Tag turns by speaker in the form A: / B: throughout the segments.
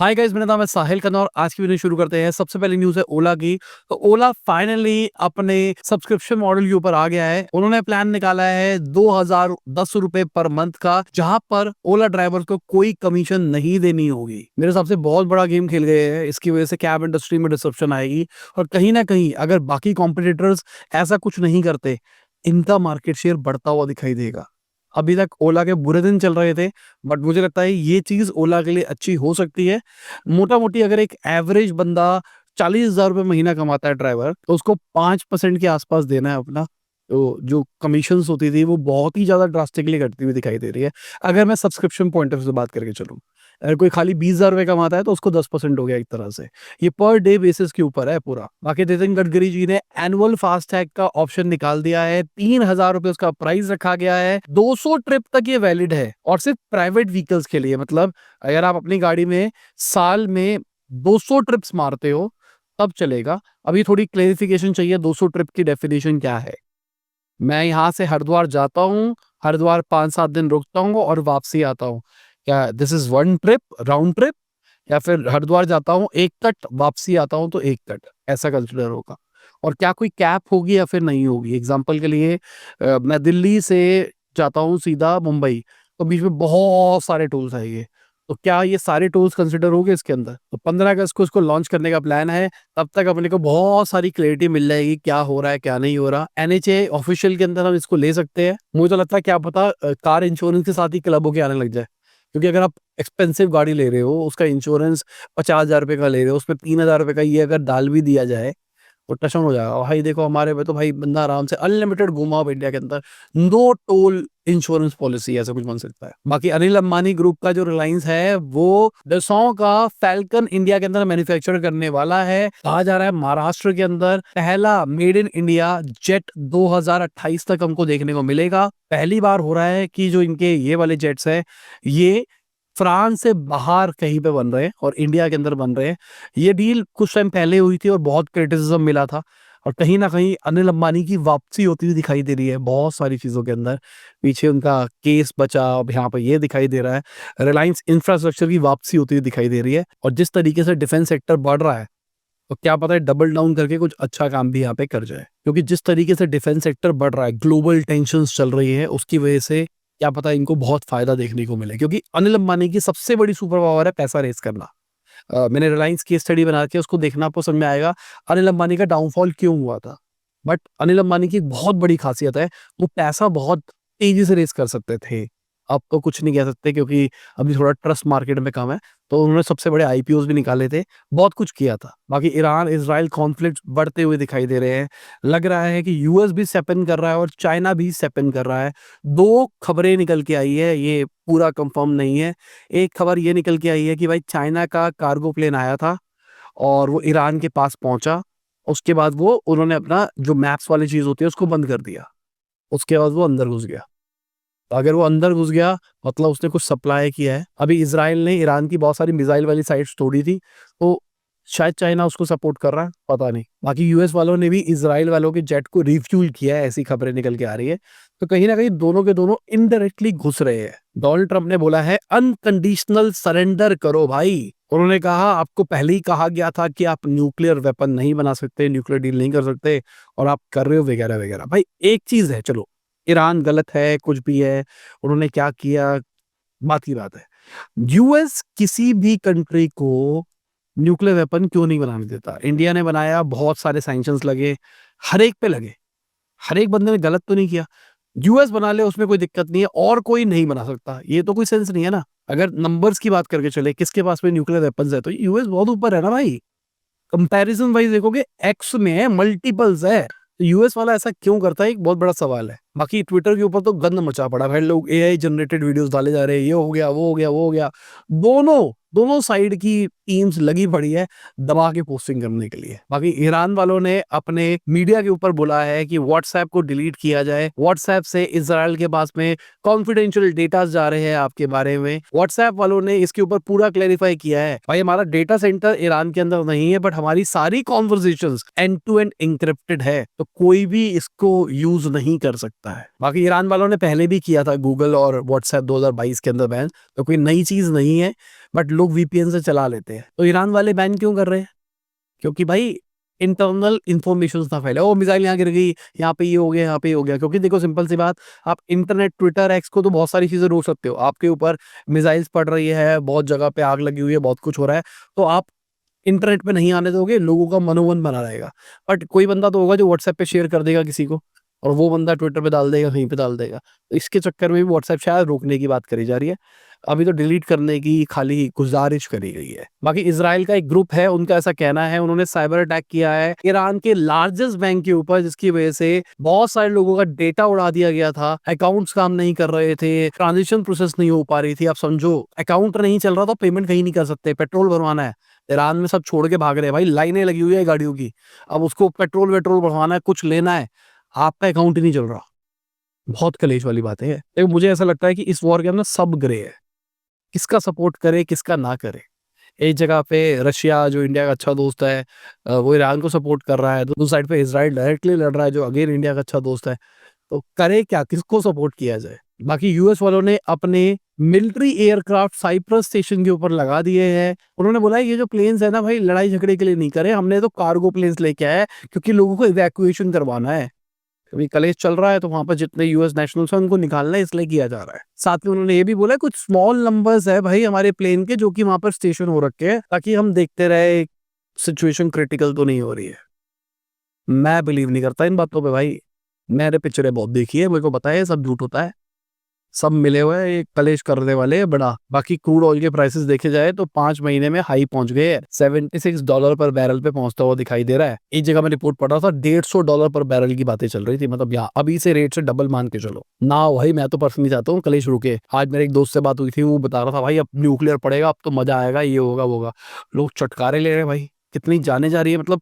A: Hi guys, मेरा नाम है साहिल खन्ना और आज की वीडियो शुरू करते हैं। सबसे पहली न्यूज़ है ओला की। तो ओला फाइनली अपने सब्सक्रिप्शन मॉडल के ऊपर आ गया है। उन्होंने प्लान निकाला है 2010 रुपए पर मंथ का, जहां पर ओला ड्राइवर को कोई कमीशन नहीं देनी होगी। मेरे हिसाब से बहुत बड़ा गेम खेल गए हैं। इसकी वजह से कैब इंडस्ट्री में डिसरप्शन आएगी और कहीं ना कहीं अगर बाकी कॉम्पिटिटर्स ऐसा कुछ नहीं करते, इनका मार्केट शेयर बढ़ता हुआ दिखाई देगा। अभी तक ओला के बुरे दिन चल रहे थे, बट मुझे लगता है ये चीज़ ओला के लिए अच्छी हो सकती है। मोटा-मोटी अगर एक एवरेज बंदा 40,000 रुपए महीना कमाता है ड्राइवर, तो उसको 5% के आस-पास देना है अपना। तो जो कमीशंस होती थी, वो बहुत ही ज़्यादा ड्रास्टिकली घटती हुई दिखाई दे रही है। अगर मैं सब्सक्रिप्शन पॉइंट ऑफ व्यू से बात करके चलूँ। अगर कोई खाली 20,000 रुपए कमाता है, तो उसको 10% हो गया एक तरह से। ये पर डे बेसिस के ऊपर है पूरा। बाकी नितिन गडकरी जी ने एनुअल फास्टैग का ऑप्शन निकाल दिया है। 3,000 रुपए उसका प्राइस रखा गया है। 200 ट्रिप तक ये वैलिड है और सिर्फ प्राइवेट व्हीकल्स के लिए। मतलब अगर आप अपनी गाड़ी में साल में 200 ट्रिप्स मारते हो, तब चलेगा। अभी थोड़ी क्लेरिफिकेशन चाहिए, 200 ट्रिप की डेफिनेशन क्या है? मैं यहाँ से हरिद्वार जाता हूँ, हरिद्वार 5-7 दिन रुकता हूँ और वापसी आता हूँ। क्या this is one trip, round trip? या फिर हरिद्वार जाता हूँ 1 कट, वापसी आता हूँ तो 1 कट, ऐसा कंसिडर होगा? और क्या कोई कैप होगी या फिर नहीं होगी? एग्ज़ाम्पल के लिए मैं दिल्ली से जाता हूँ सीधा मुंबई, तो बीच में बहुत सारे टोल्स आएँगे। तो क्या ये सारे टोल्स कंसिडर होंगे इसके अंदर? तो 15 अगस्त को इसको लॉन्च करने का प्लान है। तब तक अपने को बहुत सारी क्लैरिटी मिल जाएगी, क्या हो रहा है, क्या नहीं हो रहा। एनएचए ऑफिशियल के अंदर हम इसको ले सकते हैं। मुझे तो लगता है क्या पता कार इंश्योरेंस के साथ ही क्लब होके आने लग जाए। क्योंकि अगर आप एक्सपेंसिव गाड़ी ले रहे हो, उसका इंश्योरेंस 50,000 रुपए का ले रहे हो, उसमें 3,000 रुपए का ये अगर डाल भी दिया जाए, तो टशन हो जाएगा। भाई देखो, हमारे में तो भाई बंदा आराम से अनलिमिटेड घुमा हो इंडिया के अंदर। नो टोल इंश्योरेंस पॉलिसी, ऐसा कुछ बन सकता है। बाकी अनिल अंबानी ग्रुप का जो रिलायंस है, वो दसों का फैल्कन इंडिया के अंदर मैन्युफैक्चर करने वाला है। कहा जा रहा है महाराष्ट्र के अंदर पहला मेड इन इंडिया जेट 2028 तक हमको देखने को मिलेगा। पहली बार हो रहा है कि जो इनके ये वाले जेट्स है, ये फ्रांस से बाहर कहीं पे बन रहे हैं और इंडिया के अंदर बन रहे हैं। ये डील कुछ टाइम पहले हुई थी और बहुत क्रिटिसिज्म मिला था और कहीं न कहीं अनिल अंबानी की वापसी होती हुई दिखाई दे रही है बहुत सारी चीज़ों के अंदर। पीछे उनका केस बचा, अब यहाँ पे ये दिखाई दे रहा है। रिलायंस इंफ्रास्ट्रक्चर की वापसी होती हुई दिखाई दे रही है और जिस तरीके से डिफेंस सेक्टर बढ़ रहा है, तो क्या पता है डबल डाउन करके कुछ अच्छा काम भी यहाँ पे कर जाए। क्योंकि जिस तरीके से डिफेंस सेक्टर बढ़ रहा है, ग्लोबल टेंशन्स चल रही है, उसकी वजह से क्या पता इनको बहुत फायदा देखने को मिले। क्योंकि अनिल अंबानी की सबसे बड़ी सुपर पावर है पैसा रेज़ करना। मैंने रिलायंस की स्टडी बना के उसको देखना, आपको समझ में आएगा अनिल अंबानी का डाउनफॉल क्यों हुआ था। बट अनिल अंबानी की एक बहुत बड़ी खासियत है, वो पैसा बहुत तेज़ी से रेज़ कर सकते थे। अब तो कुछ नहीं कह सकते क्योंकि अभी थोड़ा ट्रस्ट मार्केट में कम है, तो उन्होंने सबसे बड़े आईपीओज़ भी निकाले थे, बहुत कुछ किया था। बाकी ईरान-इज़राइल कॉन्फ्लिक्ट बढ़ते हुए दिखाई दे रहे हैं। लग रहा है कि यूएस भी स्टेप इन कर रहा है और चाइना भी स्टेप इन कर रहा है। 2 खबरें निकल के आई है, ये पूरा कंफर्म नहीं है। एक खबर ये निकल के आई है कि भाई चाइना का कार्गो प्लेन आया था और वो ईरान के पास पहुँचा। उसके बाद वो उन्होंने अपना जो मैप्स वाली चीज़ होती है उसको बंद कर दिया। उसके बाद वो अंदर घुस गया। अगर वो अंदर घुस गया, मतलब उसने कुछ सप्लाई किया है। अभी इज़राइल ने ईरान की बहुत सारी मिसाइल वाली साइट्स तोड़ी थी, तो शायद चाइना उसको सपोर्ट कर रहा है, पता नहीं। बाकी यूएस वालों ने भी इज़राइल वालों के जेट को रिफ्यूल किया है, ऐसी खबरें निकल के आ रही है। तो कहीं न कहीं दोनों के दोनों इनडायरेक्टली घुस रहे हैं। डोनाल्ड ट्रम्प ने बोला है अनकंडीशनल सरेंडर करो भाई। उन्होंने कहा आपको पहले ही कहा गया था कि आप न्यूक्लियर वेपन नहीं बना सकते, न्यूक्लियर डील नहीं कर सकते और आप कर रहे हो वगैरह-वगैरह। भाई एक चीज़ है, चलो ईरान गलत है, कुछ भी है, उन्होंने क्या किया, बात की बात है। यूएस किसी भी कंट्री को न्यूक्लियर वेपन क्यों नहीं बनाने देता? इंडिया ने बनाया, बहुत सारे सैंक्शंस लगे, हर एक पे लगे। हर एक बंदे ने गलत तो नहीं किया। यूएस बना ले, उसमें कोई दिक्कत नहीं है और कोई नहीं बना सकता। ये तो कोई सेंस नहीं है ना। अगर नंबर्स की बात करके चले, किसके पास में न्यूक्लियर वेपन्स है, तो यूएस बहुत ऊपर है ना भाई। कंपैरिज़न वाइज़ देखोगे एक्स में है, मल्टीपल्स है। तो यूएस वाला ऐसा क्यों करता है, एक बहुत बड़ा सवाल है। बाकी ट्विटर के ऊपर तो गंद मचा पड़ा है, लोग एआई जनरेटेड वीडियोज़ डाले जा रहे हैं, ये हो गया, वो हो गया, वो हो गया। दोनों दोनों साइड की टीम्स लगी पड़ी है दबा के पोस्टिंग करने के लिए। बाकी ईरान वालों ने अपने मीडिया के ऊपर बोला है कि व्हाट्सएप को डिलीट किया जाए। व्हाट्सएप से इज़राइल के पास में कॉन्फिडेंशियल डेटास जा रहे हैं आपके बारे में। व्हाट्सएप वालों ने इसके ऊपर पूरा क्लैरिफाई किया है, भाई हमारा डेटा सेंटर ईरान के अंदर नहीं है, बट हमारी सारी conversations end to end encrypted है, तो कोई भी इसको यूज नहीं कर सकता है। बाकी ईरान वालों ने पहले भी किया था गूगल और व्हाट्सएप 2022 के अंदर बैन, तो कोई नई चीज नहीं है। बट लोग वीपीएन से चला लेते हैं। तो ईरान वाले बैन क्यों कर रहे हैं? क्योंकि भाई इंटरनल इंफॉर्मेशन ना फैले, ओ मिसाइल यहाँ गिर गई, यहाँ पे ये हो गया, यहाँ पे ये हो गया। क्योंकि देखो सिंपल सी बात, आप इंटरनेट, ट्विटर, एक्स को तो बहुत सारी चीजें रोक सकते हो, आपके ऊपर मिसाइल्स पड़ रही है, बहुत जगह पे आग लगी हुई है, बहुत कुछ हो रहा है, तो आप इंटरनेट पे नहीं आने दोगे, लोगों का मनोबल बना रहेगा। बट कोई बंदा तो होगा जो व्हाट्सएप पे शेयर कर देगा किसी को, और वो बंदा ट्विटर पे डाल देगा, कहीं पे डाल देगा। तो इसके चक्कर में भी व्हाट्सएप शायद रोकने की बात करी जा रही है। अभी तो डिलीट करने की खाली गुजारिश करी गई है। बाकी इजराइल का एक ग्रुप है, उनका ऐसा कहना है, उन्होंने साइबर अटैक किया है ईरान के लार्जेस्ट बैंक के ऊपर, जिसकी वजह से बहुत सारे लोगों का डेटा उड़ा दिया गया था, अकाउंट्स काम नहीं कर रहे थे, ट्रांजेक्शन प्रोसेस नहीं हो पा रही थी। आप समझो, अकाउंट नहीं चल रहा तो पेमेंट कहीं नहीं कर सकते, पेट्रोल भरवाना है, ईरान में सब छोड़ के भाग रहे हैं भाई, लाइनें लगी हुई है गाड़ियों की। अब उसको पेट्रोल वेट्रोल भरवाना है, कुछ लेना है, आपका अकाउंट ही नहीं चल रहा। बहुत कलेश वाली बातें हैं। लेकिन मुझे ऐसा लगता है कि इस वॉर के अंदर सब ग्रे है, किसका सपोर्ट करे किसका ना करे। एक जगह पे रशिया जो इंडिया का अच्छा दोस्त है, वो ईरान को सपोर्ट कर रहा है, दूसरी साइड पे इजराइल डायरेक्टली लड़ रहा है जो अगेन इंडिया का अच्छा दोस्त है। तो करे क्या, किसको सपोर्ट किया जाए? बाकी यूएस वालों ने अपने मिलिट्री एयरक्राफ्ट साइप्रस स्टेशन के ऊपर लगा दिए हैं। उन्होंने बोला ये जो प्लेन्स है ना भाई, लड़ाई झगड़े के लिए नहीं करे, हमने तो कार्गो प्लेन्स लेके आए हैं, क्योंकि लोगों को इवैक्यूएशन करवाना है। अभी कलेश चल रहा है, तो वहां पर जितने यूएस नेशनल्स हैं उनको निकालना है, इसलिए किया जा रहा है। साथ में उन्होंने ये भी बोला कुछ स्मॉल नंबर्स है भाई हमारे प्लेन के, जो कि वहां पर स्टेशन हो रखे हैं, ताकि हम देखते रहे सिचुएशन क्रिटिकल तो नहीं हो रही है। मैं बिलीव नहीं करता इन बातों पे भाई, मैंने पिक्चरें बहुत देखी है, मेरे को पता है सब झूठ होता है, सब मिले हुए हैं, ये कलेश करने वाले हैं बड़ा। बाकी क्रूड ऑयल के प्राइसेस देखे जाए तो 5 महीने में हाई पहुंच गए हैं, $76 पर बैरल पे पहुंचता हुआ दिखाई दे रहा है। एक जगह मैं रिपोर्ट पढ़ रहा था, $150 पर बैरल की बातें चल रही थी, मतलब यहाँ अभी से रेट से डबल मान के चलो ना भाई। मैं तो पर्सनली चाहता हूँ कलेश रुके। आज मेरे एक दोस्त से बात हुई थी, वो बता रहा था भाई अब न्यूक्लियर पड़ेगा, अब तो मजा आएगा, ये होगा वो होगा। लोग चटकारे ले रहे हैं भाई, कितनी जाने जा रही है। मतलब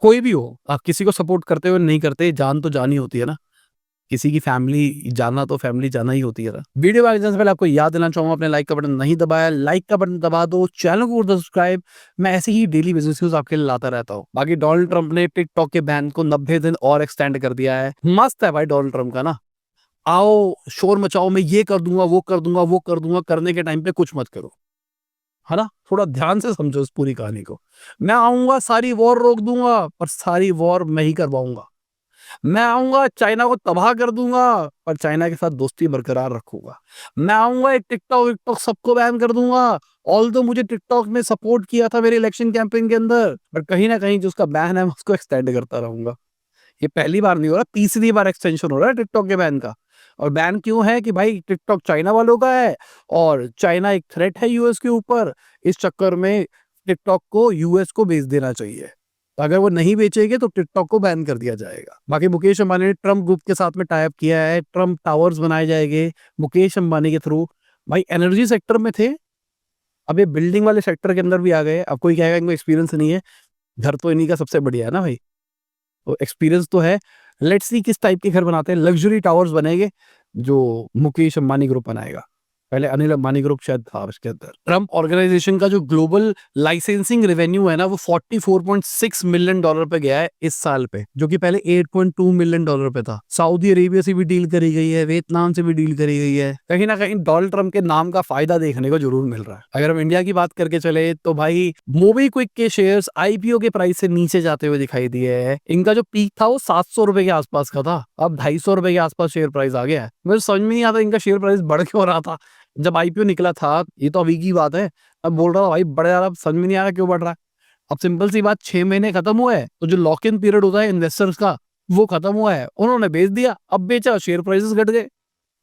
A: कोई भी हो, आप किसी को सपोर्ट करते हो नहीं करते, जान तो जानी होती है ना, किसी की फैमिली जाना तो फैमिली जाना ही होती है ना। वीडियो आगे जाने से पहले आपको याद देना चाहूंगा, अपने लाइक का बटन नहीं दबाया, लाइक का बटन दबा दो, चैनल को सब्सक्राइब। मैं ऐसे ही डेली बिजनेस न्यूज आपके लिए लाता रहता हूँ। बाकी डोनाल्ड ट्रंप ने टिकटॉक के बैन को 90 दिन और एक्सटेंड कर दिया है। मस्त है भाई डोनाल्ड ट्रंप का ना, आओ शोर मचाओ, मैं ये कर दूंगा वो कर दूंगा वो कर दूंगा, करने के टाइम पे कुछ मत करो, है ना। थोड़ा ध्यान से समझो इस पूरी कहानी को। मैं आऊंगा सारी वॉर रोक दूंगा, पर सारी वॉर मैं ही करवाऊंगा। मैं आऊंगा चाइना को तबाह कर दूंगा, पर चाइना के साथ दोस्ती बरकरार रखूंगा। मैं आऊंगा एक टिकटॉक विकटॉक सबको बैन कर दूंगा। ऑल तो मुझे टिकटॉक ने सपोर्ट किया था मेरे इलेक्शन कैंपेन के अंदर, पर कहीं ना कहीं जो उसका बैन है मैं उसको एक्सटेंड करता रहूंगा। ये पहली बार नहीं हो रहा, तीसरी बार एक्सटेंशन हो रहा है टिकटॉक के बैन का। और बैन क्यों है कि भाई टिकटॉक चाइना वालों का है, और चाइना एक थ्रेट है यूएस के ऊपर। इस चक्कर में टिकटॉक को यूएस को बेच देना चाहिए, तो अगर वो नहीं बेचेंगे तो टिकटॉक को बैन कर दिया जाएगा। बाकी मुकेश अंबानी ने ट्रम्प ग्रुप के साथ में टाई अप किया है, ट्रम्प टावर्स बनाए जाएंगे मुकेश अंबानी के थ्रू। भाई एनर्जी सेक्टर में थे, अब ये बिल्डिंग वाले सेक्टर के अंदर भी आ गए। अब कोई कहेगा इनको एक्सपीरियंस नहीं है, घर तो इन्हीं का सबसे बढ़िया है ना भाई, तो एक्सपीरियंस तो है। लेट्स सी किस टाइप के घर बनाते हैं। लग्जरी टावर्स बनेंगे जो मुकेश अंबानी ग्रुप बनाएगा, पहले अनिल अंबानी ग्रुप शायद था उसके अंदर। ट्रम्प ऑर्गेनाइजेशन का जो ग्लोबल लाइसेंसिंग रेवेन्यू है ना, वो $44.6 मिलियन पे गया है इस साल पे, जो कि पहले $8.2 मिलियन पे था। सऊदी अरेबिया से भी डील करी गई है, वियतनाम से भी डील करी गई है। कहीं ना कहीं डोनाल्ड ट्रम्प के नाम का फायदा देखने को जरूर मिल रहा है। अगर हम इंडिया की बात करके चले तो भाई मोबीक्विक के शेयर्स आईपीओ के प्राइस से नीचे जाते हुए दिखाई दिए है। इनका जो पीक था वो ₹700 के आसपास का था, अब ₹250 के आसपास शेयर प्राइस आ गया है। मुझे समझ में नहीं आता इनका शेयर प्राइस बढ़ क्यों रहा था जब आईपीओ निकला था। ये तो अभी की बात है, अब बोल रहा था भाई बढ़ जा रहा, समझ में नहीं आ रहा क्यों बढ़ रहा है। अब सिंपल सी बात, 6 महीने खत्म हुए हैं, तो जो लॉक इन पीरियड होता है इन्वेस्टर्स का वो खत्म हुआ है, उन्होंने बेच दिया। अब बेचा, शेयर प्राइसेस घट गए।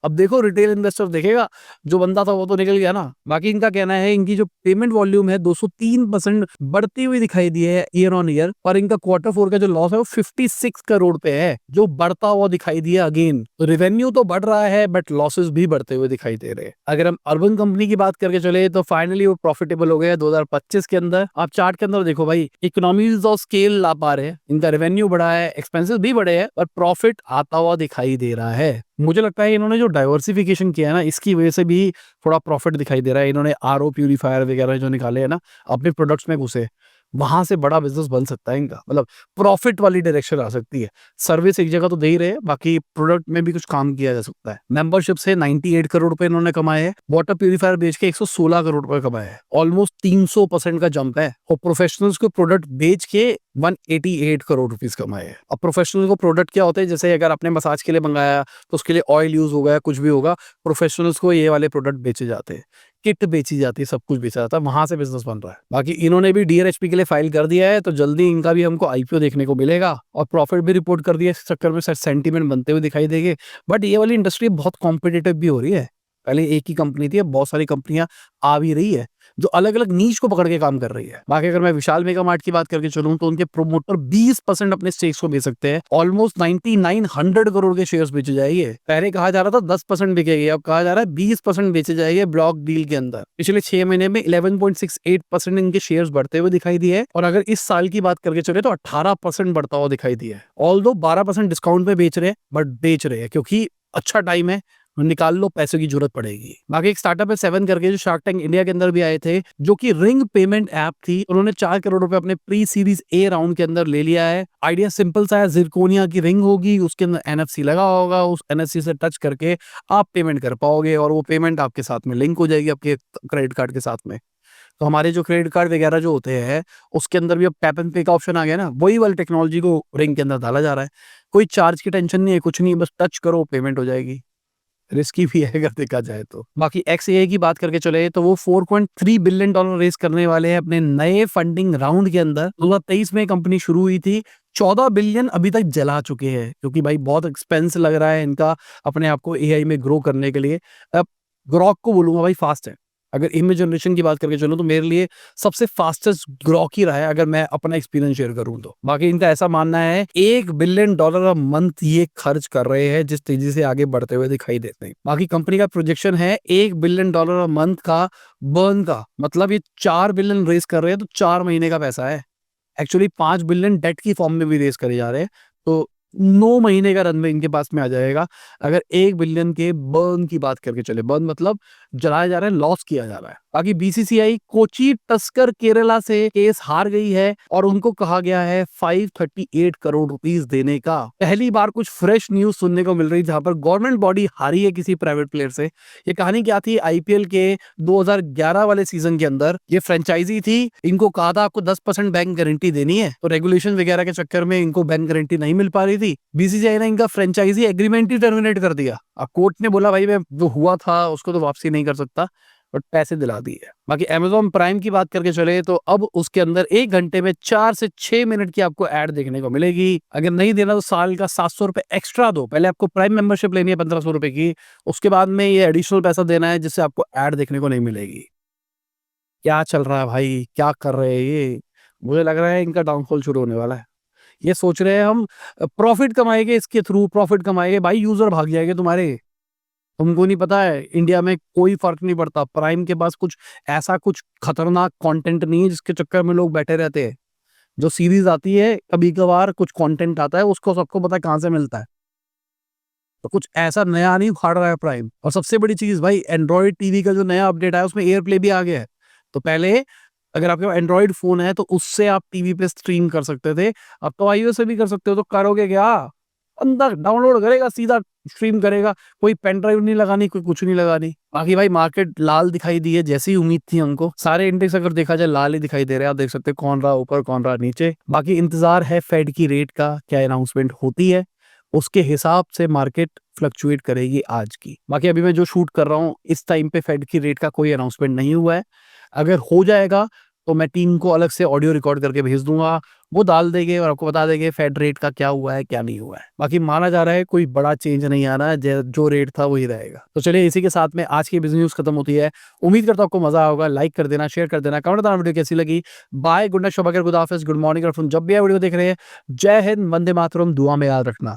A: अब देखो रिटेल इन्वेस्टर देखेगा, जो बंदा था वो तो निकल गया ना। बाकी इनका कहना है इनकी जो पेमेंट वॉल्यूम है 203% बढ़ती हुई दिखाई दी है ईयर ऑन ईयर, और इनका Q4 का जो लॉस है वो 56 करोड़ पे है, जो बढ़ता हुआ दिखाई दिया। अगेन रेवेन्यू तो बढ़ रहा है बट लॉसेस भी बढ़ते हुए दिखाई दे रहे हैं। अगर हम अर्बन कंपनी की बात करके चले तो फाइनली वो प्रॉफिटेबल हो गया 2025 के अंदर। आप चार्ट के अंदर देखो भाई, इकोनॉमीज ऑफ स्केल ला पा रहे हैं, इनका रेवेन्यू बढ़ा है, एक्सपेंसेस भी बढ़े हैं, और प्रॉफिट आता हुआ दिखाई दे रहा है। मुझे लगता है इन्होंने जो डाइवर्सिफिकेशन किया है ना, इसकी वजह से भी थोड़ा प्रॉफिट दिखाई दे रहा है। इन्होंने आरओ प्यूरिफायर वगैरह जो निकाले हैं ना, अपने प्रोडक्ट्स में घुसे, वहां से बड़ा बिजनेस बन सकता है इनका, मतलब प्रॉफिट वाली डायरेक्शन आ सकती है। सर्विस एक जगह तो दे ही रहे हैं, बाकी प्रोडक्ट में भी कुछ काम किया जा सकता है। मेंबरशिप से 98 करोड़ रुपए इन्होंने कमाए हैं, वाटर प्यूरिफायर बेच के 116 करोड़ रुपए कमाए हैं, ऑलमोस्ट 300% का जंप है। और प्रोफेशनल्स को प्रोडक्ट बेच के 188 करोड़ रुपीस कमाए हैं। अब प्रोफेशनल को प्रोडक्ट क्या होते हैं, जैसे अगर आपने मसाज के लिए मंगाया तो उसके लिए ऑयल यूज होगा, कुछ भी होगा, प्रोफेशनल्स को ये वाले प्रोडक्ट बेचे जाते हैं, किट बेची जाती है, सब कुछ बेचा जाता है, वहां से बिजनेस बन रहा है। बाकी इन्होंने भी डीआरएचपी के लिए फाइल कर दिया है, तो जल्दी इनका भी हमको आईपीओ देखने को मिलेगा, और प्रॉफिट भी रिपोर्ट कर दिया। इस चक्कर में सेंटीमेंट बनते हुए दिखाई देंगे। बट ये वाली इंडस्ट्री बहुत कॉम्पिटिटिव भी हो रही है। पहले एक ही कंपनी थी, अब बहुत सारी कंपनियां आ भी रही है जो अलग अलग नीश को पकड़ के काम कर रही है। बाकी अगर मैं विशाल मेगा मार्ट की बात करके चलूं तो उनके प्रोमोटर 20% अपने स्टेक्स को बेच सकते हैं। ऑलमोस्ट 9900 करोड़ के शेयर्स बेचे जाएंगे। पहले कहा जा रहा था 10% बिकेगी, अब कहा जा रहा है 20% बेचे जाएंगे ब्लॉक डील के अंदर। पिछले 6 महीने में 11.68% इनके शेयर्स बढ़ते हुए दिखाई दिए, और अगर इस साल की बात करके चले तो 18% बढ़ता हुआ दिखाई दिया है। ऑल्दो 12% डिस्काउंट में बेच रहे हैं, बट बेच रहे हैं क्योंकि अच्छा टाइम है, निकाल लो, पैसों की जरूरत पड़ेगी। बाकी एक स्टार्टअप है 7 करके, जो शार्क टैंक इंडिया के अंदर भी आए थे, जो कि रिंग पेमेंट ऐप थी। उन्होंने 4 करोड़ रुपए अपने प्री सीरीज ए राउंड के अंदर ले लिया है। आइडिया सिंपल सा है, जिरकोनिया की रिंग होगी, उसके अंदर एनएफसी लगा होगा, उस एनएफसी से टच करके आप पेमेंट कर पाओगे, और वो पेमेंट आपके साथ में लिंक हो जाएगी आपके क्रेडिट कार्ड के साथ में। तो हमारे जो क्रेडिट कार्ड वगैरह जो होते हैं उसके अंदर भी अब टैप एंड पे का ऑप्शन आ गया ना, वही वाली टेक्नोलॉजी को रिंग के अंदर डाला जा रहा है। कोई चार्ज की टेंशन नहीं है, कुछ नहीं, बस टच करो, पेमेंट हो जाएगी। रिस्की भी है अगर देखा जाए तो। बाकी XAI की बात करके चले तो वो $4.3 बिलियन रेस करने वाले हैं अपने नए फंडिंग राउंड के अंदर। 2023 में कंपनी शुरू हुई थी, 14 बिलियन अभी तक जला चुके हैं, क्योंकि भाई बहुत एक्सपेंस लग रहा है इनका अपने आप को AI में ग्रो करने के लिए। अब ग्रॉक को बोलूंगा भाई फास्ट है। अगर इमेज जनरेशन की बात करके चलो तो मेरे लिए सबसे फास्टेस्ट ग्रॉक ही रहा है, अगर मैं अपना एक्सपीरियंस शेयर करूं तो। बाकी इनका ऐसा मानना है $1 बिलियन अ मंथ ये खर्च कर रहे हैं, जिस तेजी से आगे बढ़ते हुए दिखाई देते हैं। बाकी कंपनी का प्रोजेक्शन है $1 बिलियन अ मंथ का बर्न का, मतलब ये 4 बिलियन रेस कर रहे हैं तो 4 महीने का पैसा है। एक्चुअली 5 बिलियन डेट की फॉर्म में भी रेस करे जा रहे हैं, तो 9 महीने का रनवे इनके पास में आ जाएगा। अगर 1 बिलियन के बर्न की बात करके चले, बर्न मतलब जलाया जा रहा है, लॉस किया जा रहा है। बाकी बीसीसीआई कोची टस्कर केरला से केस हार गई है, और उनको कहा गया है 538 करोड़ रुपीस देने का। पहली बार कुछ फ्रेश न्यूज सुनने को मिल रही जहां पर गवर्नमेंट बॉडी हारी है किसी प्राइवेट प्लेयर से। ये कहानी क्या थी, आईपीएल के 2011 वाले सीजन के अंदर ये फ्रेंचाइजी थी, इनको कहा था आपको 10% बैंक गारंटी देनी है, तो रेगुलेशन वगैरह के चक्कर में इनको बैंक गारंटी नहीं मिल पा रही थी। बीसीसीआई ने इनका फ्रेंचाइजी एग्रीमेंट ही टर्मिनेट कर दिया। अब कोर्ट ने बोला भाई मैं जो हुआ था उसको तो वापसी नहीं कर सकता, बट पैसे दिला दिए। बाकी Amazon प्राइम की बात करके चले तो अब उसके अंदर 1 घंटे में 4 से 6 मिनट की आपको ऐड देखने को मिलेगी। अगर नहीं देना तो साल का 700 रुपए एक्स्ट्रा दो। पहले आपको प्राइम मेंबरशिप लेनी है 1500 रुपए की, उसके बाद में ये एडिशनल पैसा देना है जिससे आपको ऐड देखने को नहीं मिलेगी। क्या चल रहा है भाई, क्या कर रहे हैं ये? मुझे लग रहा है इनका डाउनफॉल शुरू होने वाला है। ये सोच रहे हैं हम प्रॉफिट कमाएंगे, इसके थ्रू प्रॉफिट कमाएंगे, भाई यूजर भाग जाएंगे तुम्हारे। तुमको नहीं पता है इंडिया में कोई फर्क नहीं पड़ता, प्राइम के पास कुछ ऐसा कुछ खतरनाक कंटेंट नहीं है जिसके चक्कर में लोग बैठे रहते हैं। जो सीरीज आती है कभी कभार कुछ कंटेंट आता है, उसको सबको पता है कहां से मिलता है। तो कुछ ऐसा नया नहीं उखाड़ रहा है प्राइम। और सबसे बड़ी चीज भाई, एंड्रॉइड टीवी का जो नया अपडेट आया उसमें एयर प्ले भी आ गया है। तो पहले अगर आपके पास एंड्रॉइड फोन है तो उससे आप टीवी पे स्ट्रीम कर सकते थे, अब तो iOS से भी कर सकते हो। तो करोगे क्या, अंदर डाउनलोड करेगा सीधा स्ट्रीम करेगा, कोई पेन ड्राइव नहीं लगानी, कोई कुछ नहीं लगानी। बाकी भाई मार्केट लाल दिखाई दी है, जैसी उम्मीद थी हमको। सारे इंडेक्स अगर देखा जाए लाल ही दिखाई दे रहे हैं, आप देख सकते हैं कौन रहा ऊपर कौन रहा नीचे। बाकी इंतजार है फेड की रेट का, क्या अनाउंसमेंट होती है उसके हिसाब से मार्केट फ्लक्चुएट करेगी आज की। बाकी अभी मैं जो शूट कर रहा हूँ इस टाइम पे फेड की रेट का कोई अनाउंसमेंट नहीं हुआ है। अगर हो जाएगा तो मैं टीम को अलग से ऑडियो रिकॉर्ड करके भेज दूंगा, वो डाल देंगे और आपको बता देंगे फेड रेट का क्या हुआ है क्या नहीं हुआ है। बाकी माना जा रहा है कोई बड़ा चेंज नहीं आ रहा है, जो रेट था वही रहेगा। तो चलिए इसी के साथ में आज की बिजनेस न्यूज खत्म होती है। उम्मीद करता हूं आपको मजा होगा। लाइक कर देना, शेयर कर देना, कमेंट करना वीडियो कैसी लगी। बाय, गुड नाइट, शुभ गुड हाफिज, गुड मॉर्निंग। गुड जब भी वीडियो देख रहे हैं, जय हिंद, वंदे मातरम, दुआ में याद रखना।